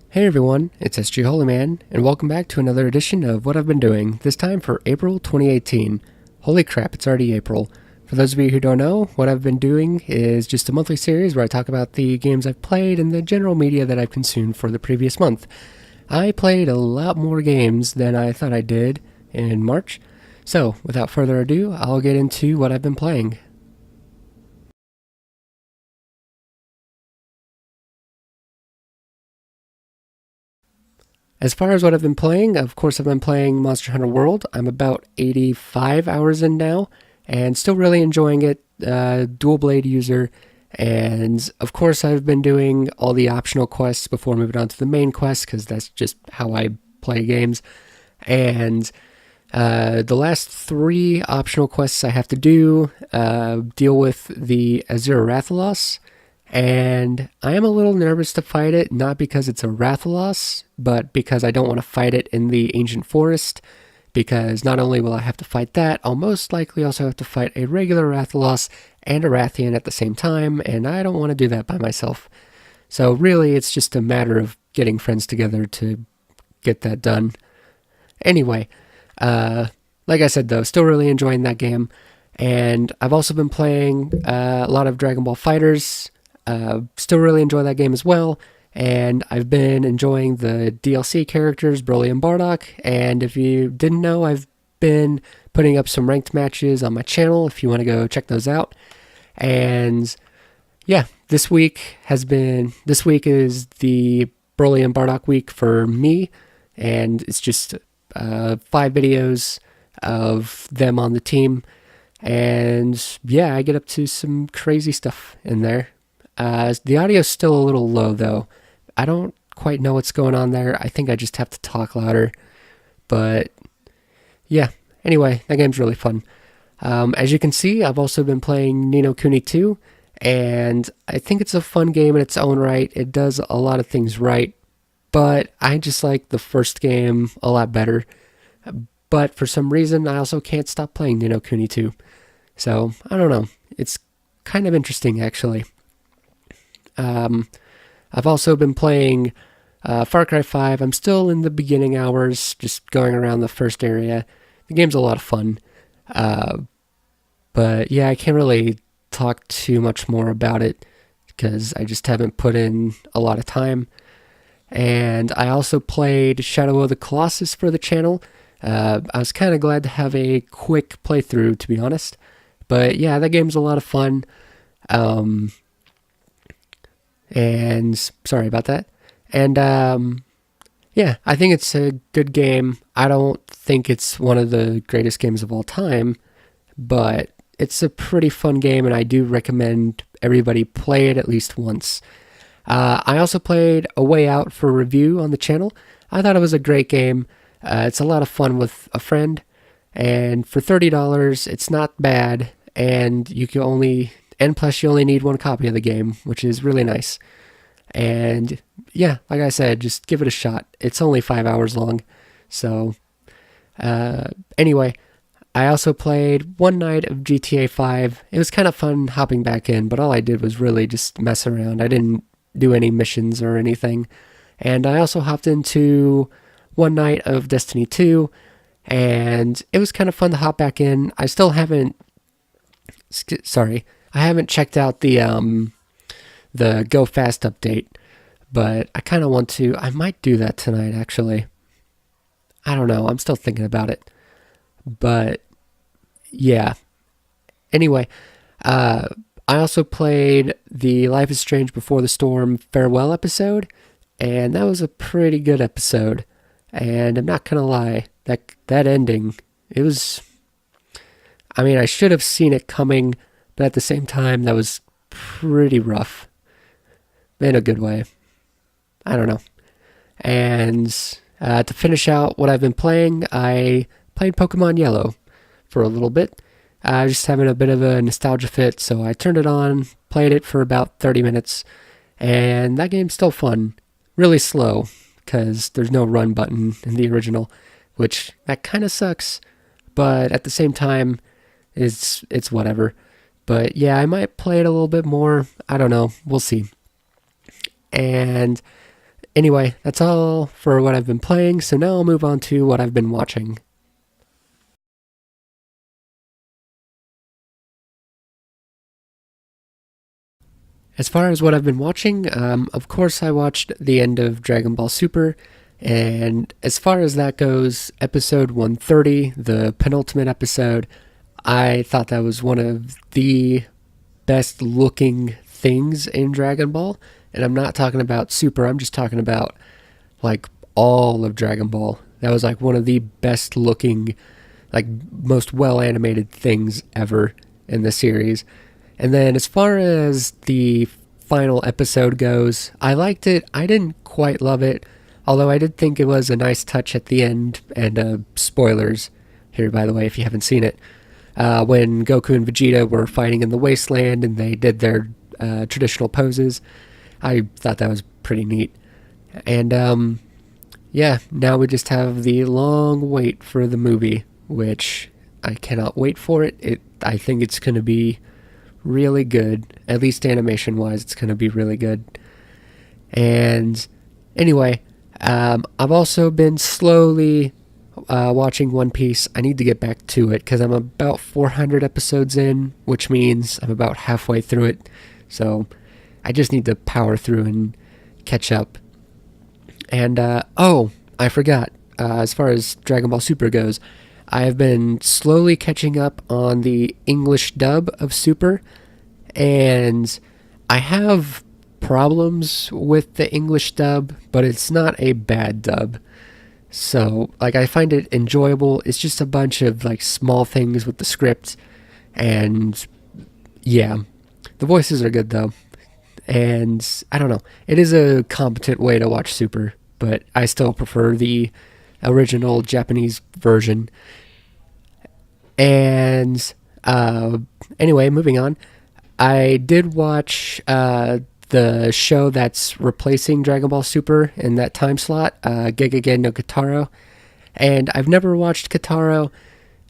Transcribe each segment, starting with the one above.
Hey everyone, it's SG Holyman, and welcome back to another edition of What I've Been Doing, this time for April 2018. Holy crap, it's already April. For those of you who don't know, what I've been doing is just a monthly series where I talk about the games I've played and the general media that I've consumed for the previous month. I played a lot more games than I thought I did in March, so without further ado, I'll get into what I've been playing. As far as what I've been playing, of course, I've been playing Monster Hunter World. I'm about 85 hours in now, and still really enjoying it. Dual blade user, and of course, I've been doing all the optional quests before moving on to the main quest because that's just how I play games. And the last three optional quests I have to do deal with the Azure Rathalos, and I am a little nervous to fight it, not because it's a Rathalos, but because I don't want to fight it in the Ancient Forest, because not only will I have to fight that, I'll most likely also have to fight a regular Rathalos and a Rathian at the same time, and I don't want to do that by myself. So really, it's just a matter of getting friends together to get that done. Anyway, like I said though, still really enjoying that game. And I've also been playing a lot of Dragon Ball Fighters. Still really enjoy that game as well. And I've been enjoying the DLC characters, Broly and Bardock. And if you didn't know, I've been putting up some ranked matches on my channel if you want to go check those out. And yeah, this week is the Broly and Bardock week for me. And it's just 5 videos of them on the team. And yeah, I get up to some crazy stuff in there. The audio's still a little low though. I don't quite know what's going on there. I think I just have to talk louder. But yeah, anyway, that game's really fun. As you can see, I've also been playing Ni no Kuni 2, and I think it's a fun game in its own right. It does a lot of things right, but I just like the first game a lot better. But for some reason, I also can't stop playing Ni no Kuni 2. So, I don't know. It's kind of interesting, actually. Um, I've also been playing Far Cry 5. I'm still in the beginning hours, just going around the first area. The game's a lot of fun. Uh, but yeah, I can't really talk too much more about it because I just haven't put in a lot of time. And I also played Shadow of the Colossus for the channel. I was kind of glad to have a quick playthrough, to be honest. But yeah, that game's a lot of fun. Um, and sorry about that. And yeah, I think it's a good game. I don't think it's one of the greatest games of all time, but it's a pretty fun game, and I do recommend everybody play it at least once. I also played A Way Out for review on the channel. I thought it was a great game. It's a lot of fun with a friend, and for $30, it's not bad, and plus you only need one copy of the game, which is really nice. And yeah, like I said, just give it a shot. It's only 5 hours long. So anyway, I also played one night of GTA 5. It was kind of fun hopping back in, but all I did was really just mess around. I didn't do any missions or anything. And I also hopped into one night of Destiny 2, and it was kind of fun to hop back in. I still haven't I haven't checked out the Go Fast update, but I kind of want to. I might do that tonight, actually. I don't know. I'm still thinking about it. But yeah. Anyway, I also played the Life is Strange Before the Storm farewell episode, and that was a pretty good episode. And I'm not gonna lie, that ending, it was. I mean, I should have seen it coming, but at the same time, that was pretty rough in a good way. I don't know. And to finish out what I've been playing, I played Pokemon Yellow for a little bit. I was just having a bit of a nostalgia fit, so I turned it on, played it for about 30 minutes, and that game's still fun. Really slow, because there's no run button in the original, which that kind of sucks, but at the same time, it's whatever. But yeah, I might play it a little bit more. I don't know. We'll see. And Anyway, that's all for what I've been playing, so now I'll move on to what I've been watching. As far as what I've been watching, of course, I watched the end of Dragon Ball Super, and as far as that goes, episode 130, the penultimate episode, I thought that was one of the best looking things in Dragon Ball. And I'm not talking about Super, I'm just talking about like all of Dragon Ball. That was like one of the best looking, like most well animated things ever in the series. And then as far as the final episode goes, I liked it. I didn't quite love it, although I did think it was a nice touch at the end. And spoilers here, by the way, if you haven't seen it. When Goku and Vegeta were fighting in the wasteland and they did their traditional poses, I thought that was pretty neat. And yeah, now we just have the long wait for the movie, which I cannot wait for it. I think it's going to be really good. At least animation wise, it's going to be really good. And anyway, I've also been slowly watching One Piece. I need to get back to it because I'm about 400 episodes in, which means I'm about halfway through it. So I just need to power through and catch up. And oh, I forgot. As far as Dragon Ball Super goes, I have been slowly catching up on the English dub of Super, and I have problems with the English dub, but it's not a bad dub. So, like, I find it enjoyable. It's just a bunch of, like, small things with the script, and yeah, the voices are good, though. And I don't know, it is a competent way to watch Super, but I still prefer the original Japanese version. And anyway, moving on. I did watch the show that's replacing Dragon Ball Super in that time slot, Gegege no Kitaro. And I've never watched Kitaro,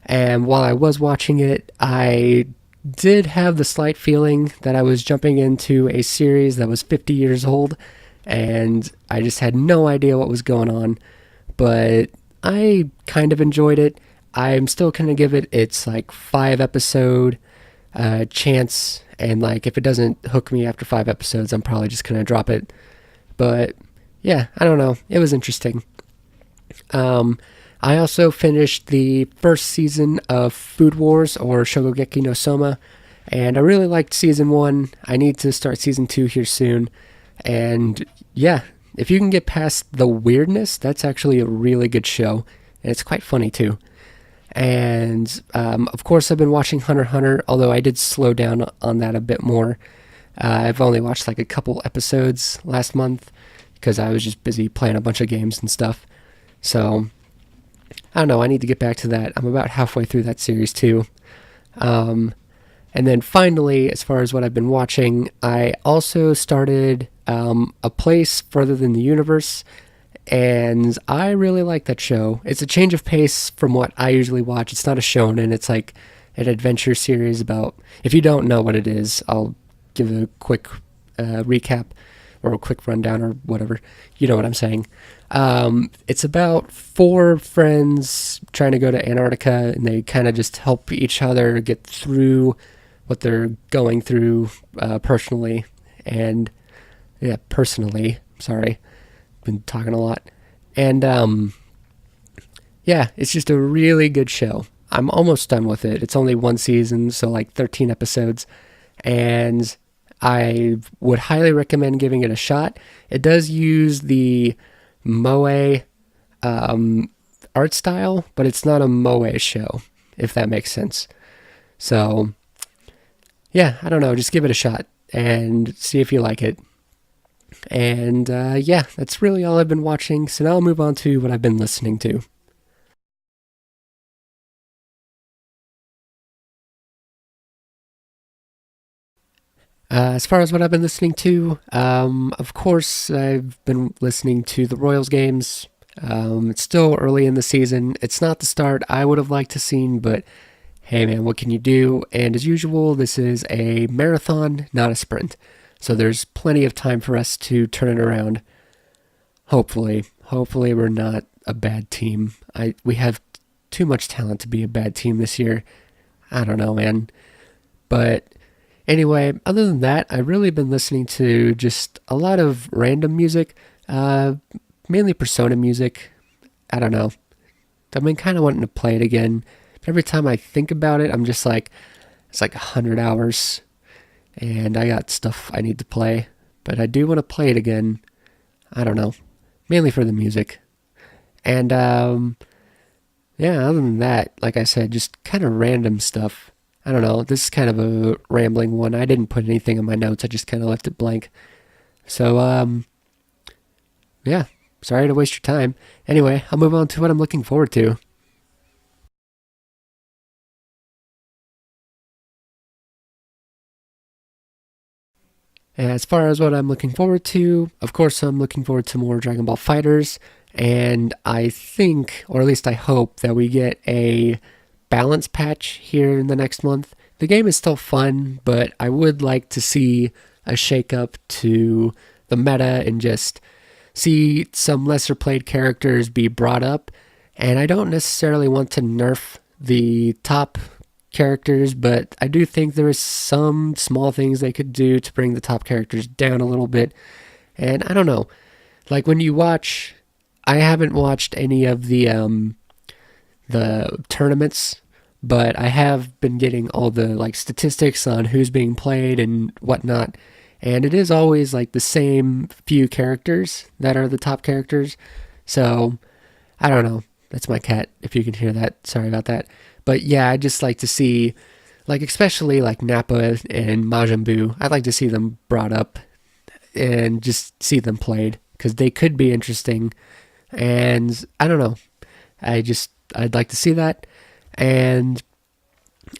and while I was watching it, I did have the slight feeling that I was jumping into a series that was 50 years old, and I just had no idea what was going on. But I kind of enjoyed it. I'm still going to give it its like 5 episode chance, and like if it doesn't hook me after 5 episodes, I'm probably just going to drop it. But yeah, I don't know. It was interesting. I also finished the first season of Food Wars, or Shogeki no Soma, and I really liked season 1. I need to start season 2 here soon. And yeah, if you can get past the weirdness, that's actually a really good show, and it's quite funny too. And of course, I've been watching Hunter x Hunter, although I did slow down on that a bit more. I've only watched like a couple episodes last month because I was just busy playing a bunch of games and stuff. So I don't know, I need to get back to that. I'm about halfway through that series too. And then finally, as far as what I've been watching, I also started A Place Further Than the Universe, and I really like that show. It's a change of pace from what I usually watch. It's not a shonen, it's like an adventure series about, if you don't know what it is, I'll give a quick recap or a quick rundown or whatever. You know what I'm saying. It's about 4 friends trying to go to Antarctica, and they kind of just help each other get through what they're going through personally. And yeah, personally, sorry, been talking a lot. And yeah, it's just a really good show. I'm almost done with it. It's only 1 season, so like 13 episodes, and I would highly recommend giving it a shot. It does use the moe art style, but it's not a moe show, if that makes sense. So yeah, I don't know, just give it a shot and see if you like it. And yeah, that's really all I've been watching, so now I'll move on to what I've been listening to. As far as what I've been listening to, of course, I've been listening to the Royals games. It's still early in the season. It's not the start I would have liked to seen, but hey man, what can you do? And as usual, this is a marathon, not a sprint. So there's plenty of time for us to turn it around. Hopefully we're not a bad team. We have too much talent to be a bad team this year. I don't know, man. But anyway, other than that, I've really been listening to just a lot of random music, mainly Persona music. I don't know. I've been kind of wanting to play it again. But every time I think about it, I'm just like, it's like 100 hours, and I got stuff I need to play. But I do want to play it again. I don't know. Mainly for the music. And, yeah, other than that, like I said, just kind of random stuff. I don't know. This is kind of a rambling one. I didn't put anything in my notes. I just kind of left it blank. So, yeah. Sorry to waste your time. Anyway, I'll move on to what I'm looking forward to. As far as what I'm looking forward to, of course, I'm looking forward to more Dragon Ball Fighters. And I think, or at least I hope, that we get a balance patch here in the next month. The game is still fun, but I would like to see a shakeup to the meta and just see some lesser played characters be brought up. And I don't necessarily want to nerf the top characters, but I do think there is some small things they could do to bring the top characters down a little bit. And I don't know, like when you watch, I haven't watched any of the tournaments, but I have been getting all the like statistics on who's being played and whatnot. And it is always like the same few characters that are the top characters. So I don't know. That's my cat, if you can hear that. Sorry about that. But yeah, I just like to see, like especially like Nappa and Majin Buu, I'd like to see them brought up and just see them played because they could be interesting. And I don't know. I'd like to see that. And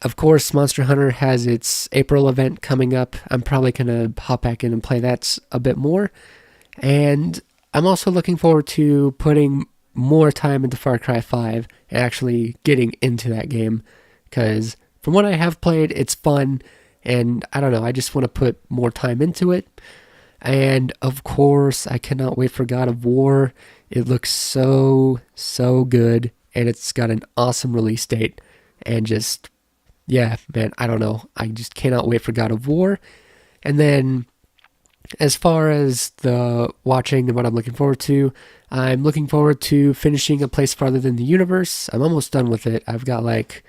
of course, Monster Hunter has its April event coming up. I'm probably going to hop back in and play that a bit more. And I'm also looking forward to putting more time into Far Cry 5 and actually getting into that game. Because from what I have played, it's fun. And I don't know, I just want to put more time into it. And of course, I cannot wait for God of War. It looks so good. And it's got an awesome release date. And just, yeah, man, I don't know. I just cannot wait for God of War. And then, as far as the watching and what I'm looking forward to, I'm looking forward to finishing A Place Farther Than the Universe. I'm almost done with it. I've got like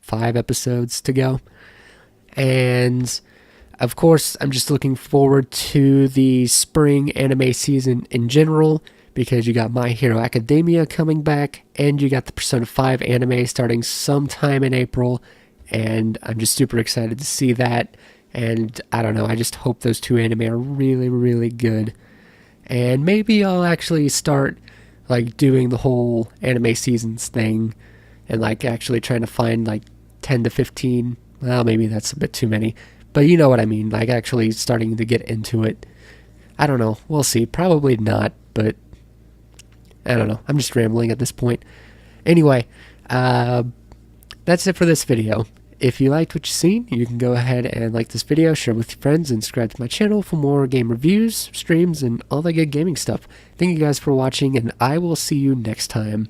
5 episodes to go. And of course, I'm just looking forward to the spring anime season in general, because you got My Hero Academia coming back, and you got the Persona 5 anime starting sometime in April, and I'm just super excited to see that. And I don't know, I just hope those 2 anime are really good. And maybe I'll actually start like doing the whole anime seasons thing and like actually trying to find like 10 to 15. Well, maybe that's a bit too many, but you know what I mean, like actually starting to get into it. I don't know, we'll see. Probably not, but I don't know. I'm just rambling at this point. Anyway, that's it for this video. If you liked what you've seen, you can go ahead and like this video, share it with your friends, and subscribe to my channel for more game reviews, streams, and all that good gaming stuff. Thank you guys for watching, and I will see you next time.